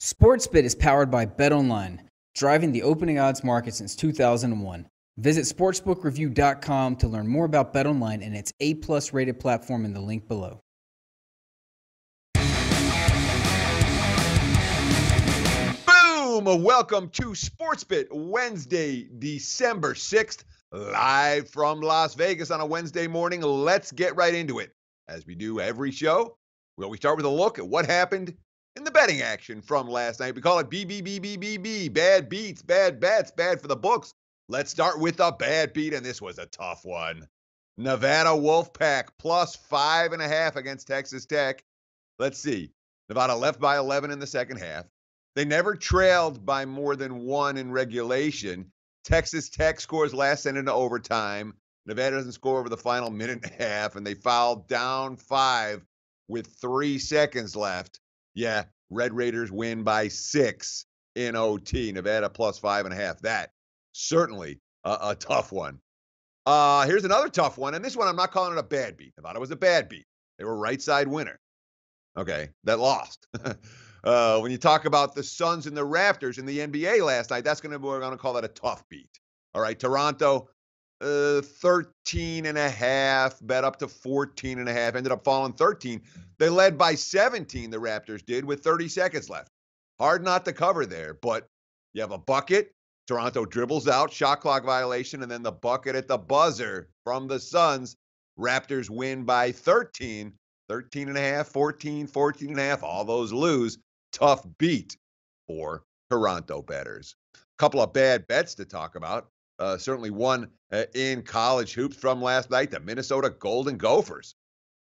SportsBit is powered by BetOnline, driving the opening odds market since 2001. Visit sportsbookreview.com to learn more about BetOnline and its A+ rated platform in the link below. Boom! Welcome to SportsBit, Wednesday, December 6th, live from Las Vegas on a Wednesday morning. Let's get right into it. As we do every show, we always start with a look at what happened in the betting action from last night. We call it BBBBBB, bad beats, bad bets, bad for the books. Let's start with a bad beat, and this was a tough one. Nevada Wolfpack plus 5.5 against Texas Tech. Let's see. Nevada left by 11 in the second half. They never trailed by more than one in regulation. Texas Tech scores last into overtime. Nevada doesn't score over the final minute and a half, and they foul down 5 with 3 seconds left. Yeah, Red Raiders win by 6 in OT. Nevada plus 5.5. That certainly a tough one. Here's another tough one, and this one I'm not calling it a bad beat. Nevada was a bad beat. They were right side winner. Okay, that lost. When you talk about the Suns and the Raptors in the NBA last night, we're going to call that a tough beat. All right, Toronto, 13.5, bet up to 14.5, ended up falling 13. They led by 17, the Raptors did, with 30 seconds left. Hard not to cover there, but you have a bucket. Toronto dribbles out, shot clock violation, and then the bucket at the buzzer from the Suns. Raptors win by 13, 13.5, 14, 14.5. All those lose. Tough beat for Toronto bettors. A couple of bad bets to talk about. Certainly one in college hoops from last night, the Minnesota Golden Gophers.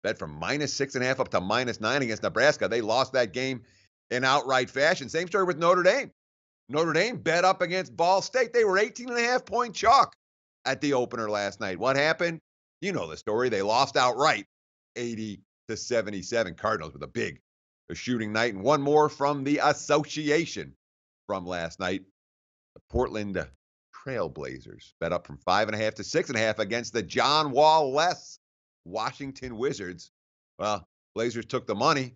Bet from minus 6.5 up to minus 9 against Nebraska. They lost that game in outright fashion. Same story with Notre Dame. Notre Dame bet up against Ball State. They were 18.5 point chalk at the opener last night. What happened? You know the story. They lost outright 80-77. Cardinals with a shooting night. And one more from the association from last night. The Portland Trailblazers bet up from 5.5 to 6.5 against the John Wall-less Washington Wizards. Well, Blazers took the money.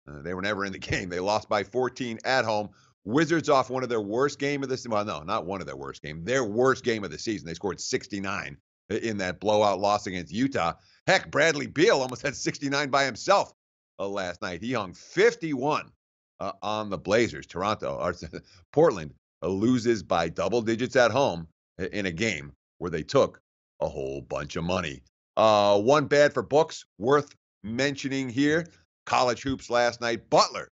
They were never in the game. They lost by 14 at home. Wizards off one of their worst game of the season. Well, no, not one of their worst game. Their worst game of the season. They scored 69 in that blowout loss against Utah. Heck, Bradley Beal almost had 69 by himself last night. He hung 51 on the Blazers. Portland loses by double digits at home in a game where they took a whole bunch of money. One bad for books worth mentioning here. College hoops last night. Butler.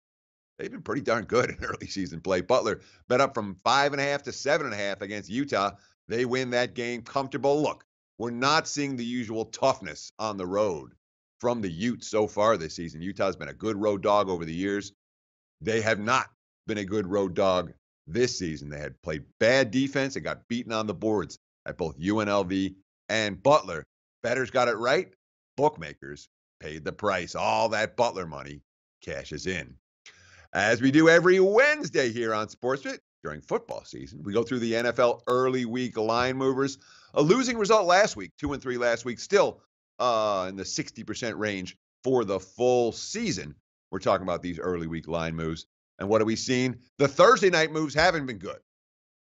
They've been pretty darn good in early season play. Butler bet up from 5.5 to 7.5 against Utah. They win that game comfortable. Look, we're not seeing the usual toughness on the road from the Utes so far this season. Utah's been a good road dog over the years. They have not been a good road dog this season. They had played bad defense and got beaten on the boards at both UNLV and Butler. Bettors got it right. Bookmakers paid the price. All that Butler money cashes in. As we do every Wednesday here on SportsBit during football season, we go through the NFL early week line movers. A losing result last week, 2-3 last week, still in the 60% range for the full season. We're talking about these early week line moves. And what have we seen? The Thursday night moves haven't been good.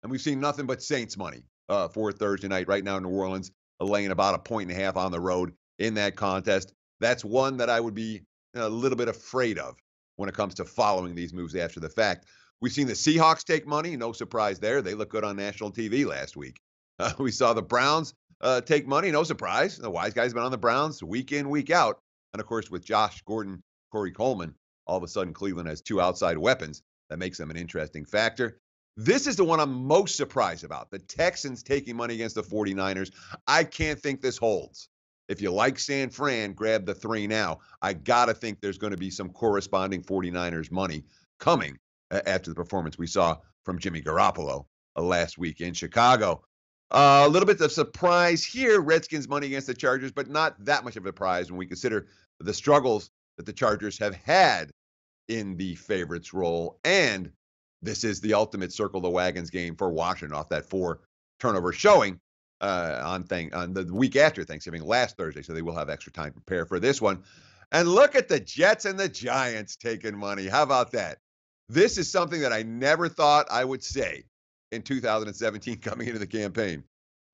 And we've seen nothing but Saints money for Thursday night. Right now, New Orleans laying about 1.5 on the road in that contest. That's one that I would be a little bit afraid of when it comes to following these moves after the fact. We've seen the Seahawks take money. No surprise there. They look good on national TV last week. We saw the Browns take money. No surprise. The wise guy's been on the Browns week in, week out. And, of course, with Josh Gordon, Corey Coleman, all of a sudden Cleveland has 2 outside weapons. That makes them an interesting factor. This is the one I'm most surprised about. The Texans taking money against the 49ers. I can't think this holds. If you like San Fran, grab the 3 now. I got to think there's going to be some corresponding 49ers money coming after the performance we saw from Jimmy Garoppolo last week in Chicago. A little bit of surprise here, Redskins money against the Chargers, but not that much of a prize when we consider the struggles that the Chargers have had in the favorites role. And this is the ultimate circle the wagons game for Washington off that 4 turnover showing on the week after Thanksgiving, last Thursday. So they will have extra time to prepare for this one. And look at the Jets and the Giants taking money. How about that? This is something that I never thought I would say in 2017 coming into the campaign.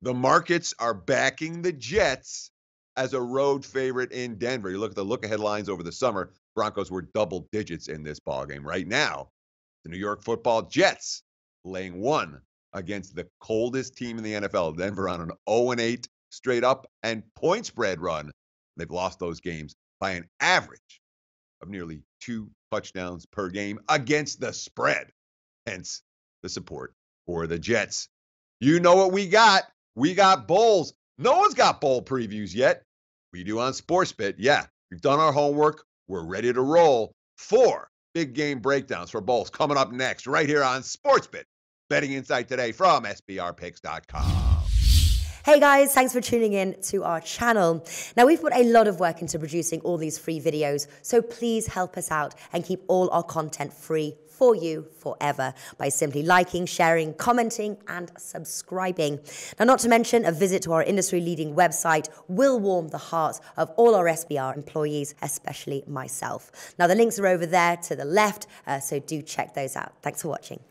The markets are backing the Jets as a road favorite in Denver. You look at the look-ahead lines over the summer, Broncos were double digits in this ballgame. Right now, the New York Football Jets laying 1 against the coldest team in the NFL, Denver, on an 0-8 straight up and point spread run. They've lost those games by an average of nearly 2 touchdowns per game against the spread. Hence the support for the Jets. You know what we got? We got bowls. No one's got bowl previews yet. We do on SportsBit. Yeah, we've done our homework. We're ready to roll. 4 big game breakdowns for bowls coming up next right here on SportsBit. Betting insight today from SBRpicks.com. Hey guys, thanks for tuning in to our channel. Now, we've put a lot of work into producing all these free videos, so please help us out and keep all our content free for you forever by simply liking, sharing, commenting, and subscribing. Now, not to mention, a visit to our industry-leading website will warm the hearts of all our SBR employees, especially myself. Now, the links are over there to the left, so do check those out. Thanks for watching.